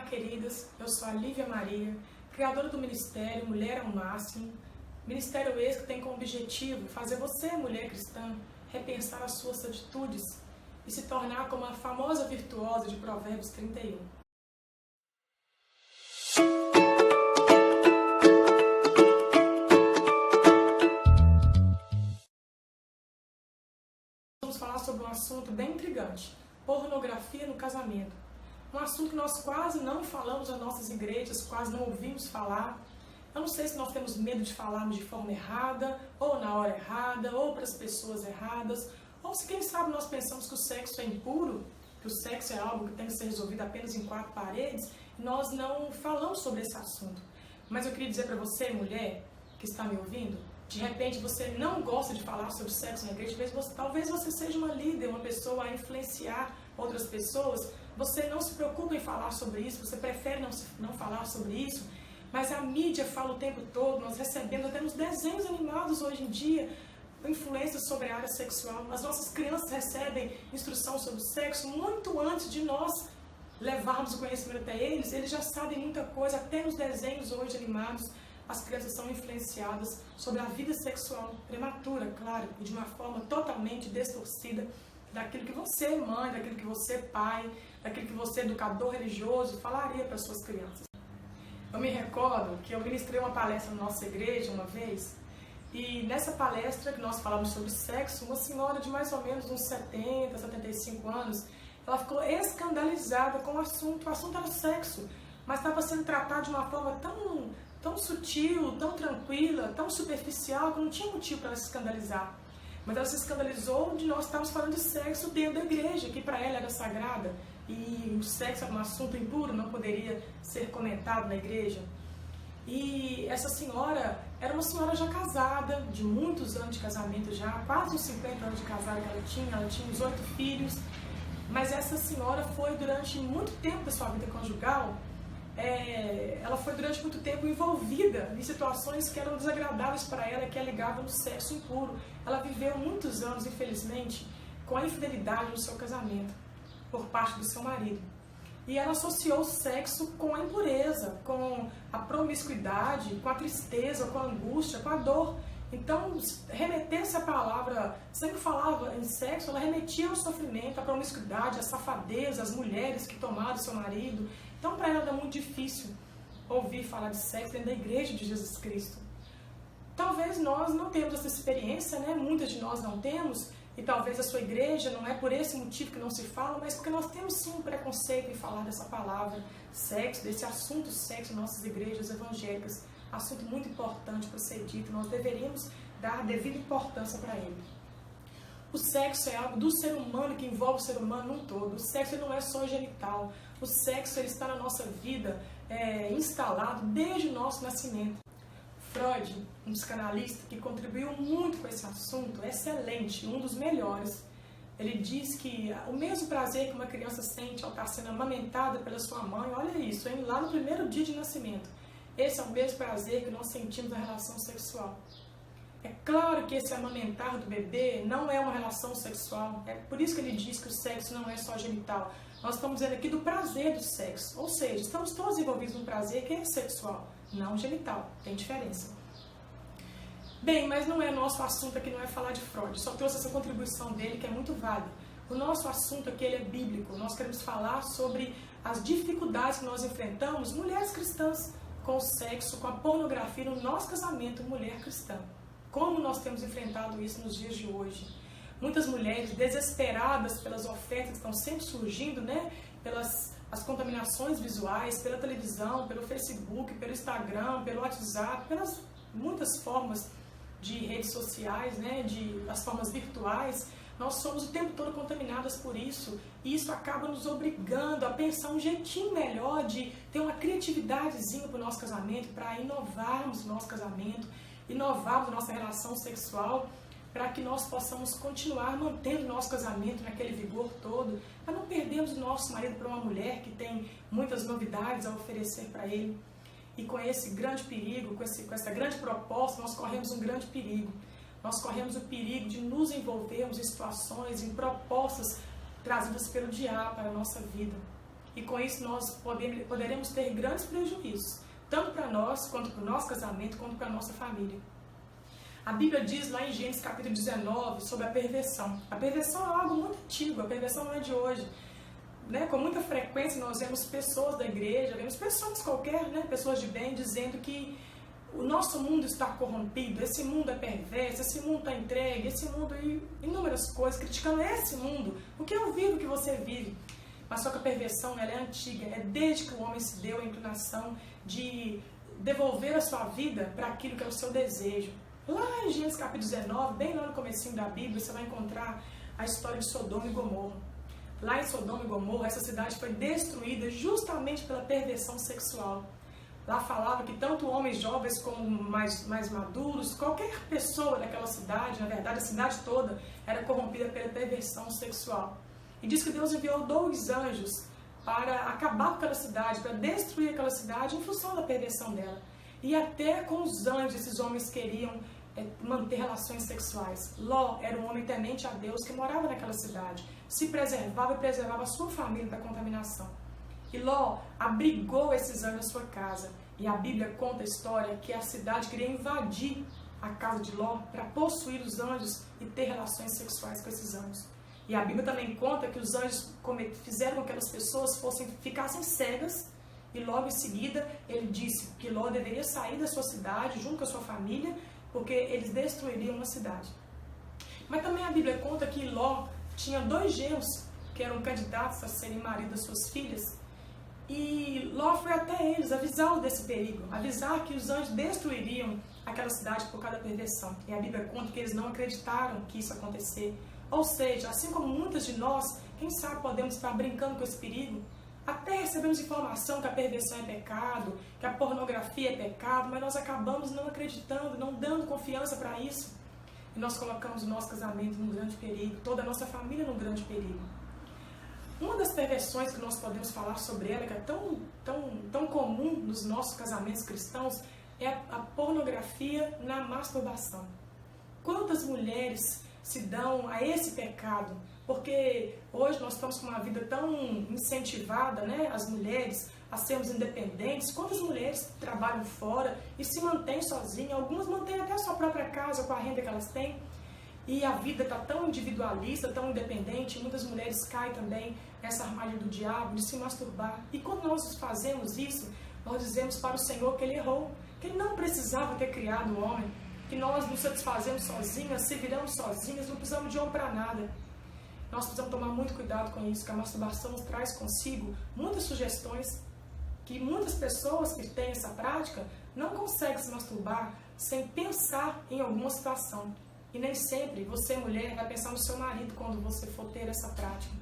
queridas, eu sou a Lívia Maria, criadora do Ministério Mulher ao Máximo, ministério esse que tem como objetivo fazer você, mulher cristã, repensar as suas atitudes e se tornar como a famosa virtuosa de Provérbios 31. Vamos falar sobre um assunto bem intrigante, pornografia no casamento. Um assunto que nós quase não falamos nas nossas igrejas, quase não ouvimos falar. Eu não sei se nós temos medo de falarmos de forma errada, ou na hora errada, ou para as pessoas erradas, ou se quem sabe nós pensamos que o sexo é impuro, que o sexo é algo que tem que ser resolvido apenas em 4 paredes, e nós não falamos sobre esse assunto. Mas eu queria dizer para você, mulher, que está me ouvindo, de repente você não gosta de falar sobre sexo na igreja, talvez você seja uma líder, uma pessoa a influenciar outras pessoas, você não se preocupa em falar sobre isso, você prefere não falar sobre isso, mas a mídia fala o tempo todo, nós recebemos até nos desenhos animados hoje em dia, influências sobre a área sexual. As nossas crianças recebem instrução sobre o sexo muito antes de nós levarmos o conhecimento até eles, eles já sabem muita coisa, até nos desenhos hoje animados, as crianças são influenciadas sobre a vida sexual prematura, claro, e de uma forma totalmente distorcida daquilo que você, mãe, daquilo que você, pai, daquilo que você, educador religioso, falaria para suas crianças. Eu me recordo que eu ministrei uma palestra na nossa igreja uma vez, e nessa palestra que nós falamos sobre sexo, uma senhora de mais ou menos uns 70, 75 anos, ela ficou escandalizada com o assunto era sexo, mas estava sendo tratado de uma forma tão sutil, tão tranquila, tão superficial, que não tinha motivo para ela se escandalizar. Mas ela se escandalizou de nós estarmos falando de sexo dentro da igreja, que para ela era sagrada, e o sexo era um assunto impuro, não poderia ser comentado na igreja. E essa senhora era uma senhora já casada, de muitos anos de casamento já, quase uns 50 anos de casada que ela tinha uns 8 filhos, mas essa senhora foi durante muito tempo da sua vida conjugal, ela foi durante muito tempo envolvida em situações que eram desagradáveis para ela, que a ligavam no sexo impuro. Ela viveu muitos anos, infelizmente, com a infidelidade no seu casamento, por parte do seu marido. E ela associou o sexo com a impureza, com a promiscuidade, com a tristeza, com a angústia, com a dor. Então, remeter-se à palavra, sempre falava em sexo, ela remetia ao sofrimento, à promiscuidade, à safadeza, às mulheres que tomaram seu marido. Então, para ela era muito difícil ouvir falar de sexo dentro da igreja de Jesus Cristo. Talvez nós não temos essa experiência, né? Muitas de nós não temos, e talvez a sua igreja não é por esse motivo que não se fala, mas porque nós temos sim um preconceito em falar dessa palavra sexo, desse assunto sexo em nossas igrejas evangélicas. Assunto muito importante para ser dito, nós deveríamos dar devida importância para ele. O sexo é algo do ser humano, que envolve o ser humano num todo. O sexo não é só genital. O sexo ele está na nossa vida instalado desde o nosso nascimento. Freud, um psicanalista que contribuiu muito com esse assunto, excelente, um dos melhores, ele diz que o mesmo prazer que uma criança sente ao estar sendo amamentada pela sua mãe, olha isso, hein, lá no primeiro dia de nascimento, esse é o mesmo prazer que nós sentimos na relação sexual. É claro que esse amamentar do bebê não é uma relação sexual, é por isso que ele diz que o sexo não é só genital. Nós estamos dizendo aqui do prazer do sexo, ou seja, estamos todos envolvidos num prazer que é sexual, não genital, tem diferença. Bem, mas não é nosso assunto aqui, não é falar de Freud, só trouxe essa contribuição dele que é muito válida. O nosso assunto aqui ele é bíblico, nós queremos falar sobre as dificuldades que nós enfrentamos, mulheres cristãs, com o sexo, com a pornografia no nosso casamento, mulher cristã. Como nós temos enfrentado isso nos dias de hoje? Muitas mulheres desesperadas pelas ofertas que estão sempre surgindo, né? Pelas as contaminações visuais, pela televisão, pelo Facebook, pelo Instagram, pelo WhatsApp, pelas muitas formas de redes sociais, né? As formas virtuais. Nós somos o tempo todo contaminadas por isso, e isso acaba nos obrigando a pensar um jeitinho melhor de ter uma criatividadezinha para o nosso casamento, para inovarmos o nosso casamento, inovarmos a nossa relação sexual, para que nós possamos continuar mantendo o nosso casamento naquele vigor todo, para não perdermos o nosso marido para uma mulher que tem muitas novidades a oferecer para ele. E com esse grande perigo, com essa grande proposta, nós corremos um grande perigo. Nós corremos o perigo de nos envolvermos em situações, em propostas trazidas pelo diabo para a nossa vida. e com isso nós poderemos ter grandes prejuízos, tanto para nós, quanto para o nosso casamento, quanto para a nossa família. A Bíblia diz lá em Gênesis capítulo 19 sobre a perversão. A perversão é algo muito antigo, a perversão não é de hoje. Com muita frequência nós vemos pessoas da igreja, vemos pessoas qualquer, pessoas de bem, dizendo que o nosso mundo está corrompido, esse mundo é perverso, esse mundo está entregue, esse mundo e inúmeras coisas, criticando esse mundo, o que eu vivo, o que você vive. Mas só que a perversão ela é antiga, é desde que o homem se deu a inclinação de devolver a sua vida para aquilo que é o seu desejo. Lá em Gênesis capítulo 19, bem lá no comecinho da Bíblia, você vai encontrar a história de Sodoma e Gomorra. Lá em Sodoma e Gomorra, essa cidade foi destruída justamente pela perversão sexual. Lá falava que tanto homens jovens como mais maduros, qualquer pessoa daquela cidade, na verdade a cidade toda, era corrompida pela perversão sexual. E diz que Deus enviou 2 anjos para acabar com aquela cidade, para destruir aquela cidade em função da perversão dela. E até com os anjos esses homens queriam manter relações sexuais. Ló era um homem temente a Deus que morava naquela cidade, se preservava e preservava a sua família da contaminação. E Ló abrigou esses anjos na sua casa. E a Bíblia conta a história que a cidade queria invadir a casa de Ló para possuir os anjos e ter relações sexuais com esses anjos. E a Bíblia também conta que os anjos fizeram com que aquelas pessoas ficassem cegas. E logo em seguida ele disse que Ló deveria sair da sua cidade junto com a sua família, porque eles destruiriam a cidade. Mas também a Bíblia conta que Ló tinha 2 genros que eram candidatos a serem marido das suas filhas. E Ló foi até eles avisá-los desse perigo, avisar que os anjos destruiriam aquela cidade por causa da perversão. E a Bíblia conta que eles não acreditaram que isso ia acontecer. Ou seja, assim como muitas de nós, quem sabe podemos estar brincando com esse perigo, até recebemos informação que a perversão é pecado, que a pornografia é pecado, mas nós acabamos não acreditando, não dando confiança para isso. E nós colocamos o nosso casamento num grande perigo, toda a nossa família num grande perigo. Uma das perversões que nós podemos falar sobre ela, que é tão comum nos nossos casamentos cristãos, é a pornografia na masturbação. Quantas mulheres se dão a esse pecado? Porque hoje nós estamos com uma vida tão incentivada, as mulheres a sermos independentes. Quantas mulheres trabalham fora e se mantêm sozinhas? Algumas mantêm até a sua própria casa com a renda que elas têm. E a vida está tão individualista, tão independente, muitas mulheres caem também nessa armadilha do diabo de se masturbar. E quando nós fazemos isso, nós dizemos para o Senhor que Ele errou, que Ele não precisava ter criado o homem, que nós nos satisfazemos sozinhas, se viramos sozinhas, não precisamos de homem para nada. Nós precisamos tomar muito cuidado com isso, que a masturbação nos traz consigo muitas sugestões, que muitas pessoas que têm essa prática não conseguem se masturbar sem pensar em alguma situação. E nem sempre você, mulher, vai pensar no seu marido quando você for ter essa prática.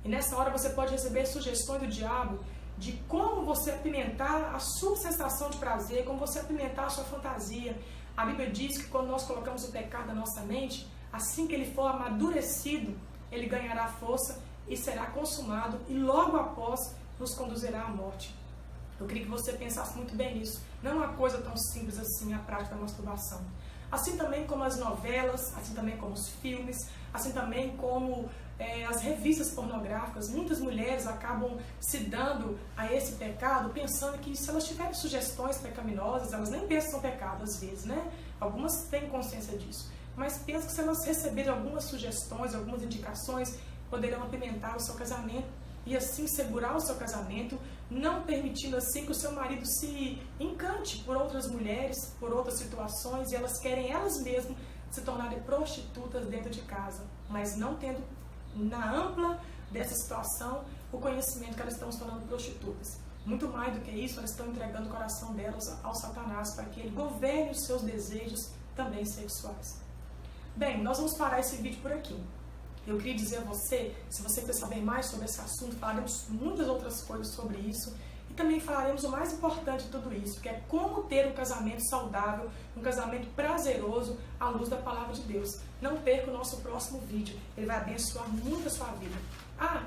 E nessa hora você pode receber sugestões do diabo de como você apimentar a sua sensação de prazer, como você apimentar a sua fantasia. A Bíblia diz que quando nós colocamos o pecado na nossa mente, assim que ele for amadurecido, ele ganhará força e será consumado e logo após nos conduzirá à morte. Eu queria que você pensasse muito bem nisso. Não é uma coisa tão simples assim a prática da masturbação. Assim também como as novelas, assim também como os filmes, assim também como as revistas pornográficas. Muitas mulheres acabam se dando a esse pecado pensando que se elas tiverem sugestões pecaminosas, elas nem pensam que são pecado às vezes, Algumas têm consciência disso, mas pensam que se elas receberem algumas sugestões, algumas indicações, poderão apimentar o seu casamento e assim segurar o seu casamento, não permitindo assim que o seu marido se encante por outras mulheres, por outras situações, e elas querem elas mesmas se tornarem prostitutas dentro de casa, mas não tendo na ampla dessa situação o conhecimento que elas estão se tornando prostitutas. Muito mais do que isso, elas estão entregando o coração delas ao Satanás para que ele governe os seus desejos também sexuais. Bem, nós vamos parar esse vídeo por aqui. Eu queria dizer a você, se você quer saber mais sobre esse assunto, falaremos muitas outras coisas sobre isso e também falaremos o mais importante de tudo isso, que é como ter um casamento saudável, um casamento prazeroso à luz da Palavra de Deus. Não perca o nosso próximo vídeo, ele vai abençoar muito a sua vida.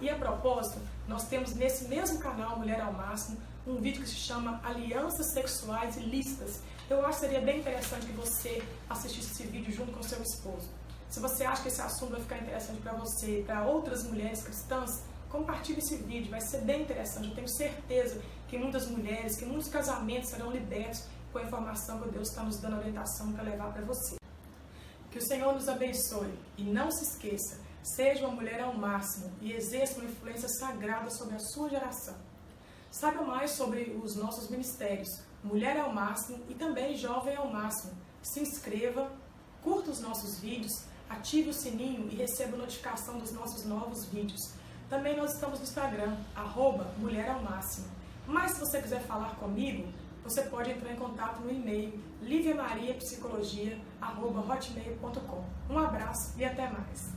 E a propósito, nós temos nesse mesmo canal Mulher ao Máximo um vídeo que se chama Alianças Sexuais Ilícitas. Eu acho que seria bem interessante que você assistisse esse vídeo junto com o seu esposo. Se você acha que esse assunto vai ficar interessante para você e para outras mulheres cristãs, compartilhe esse vídeo, vai ser bem interessante. Eu tenho certeza que muitas mulheres, que muitos casamentos serão libertos com a informação que Deus está nos dando orientação para levar para você. Que o Senhor nos abençoe e não se esqueça, seja uma mulher ao máximo e exerça uma influência sagrada sobre a sua geração. Saiba mais sobre os nossos ministérios, Mulher ao Máximo e também Jovem ao Máximo. Se inscreva, curta os nossos vídeos, ative o sininho e receba notificação dos nossos novos vídeos. Também nós estamos no Instagram, @Mulher ao Máximo. Mas se você quiser falar comigo, você pode entrar em contato no e-mail liviamariapsicologia@hotmail.com. Um abraço e até mais.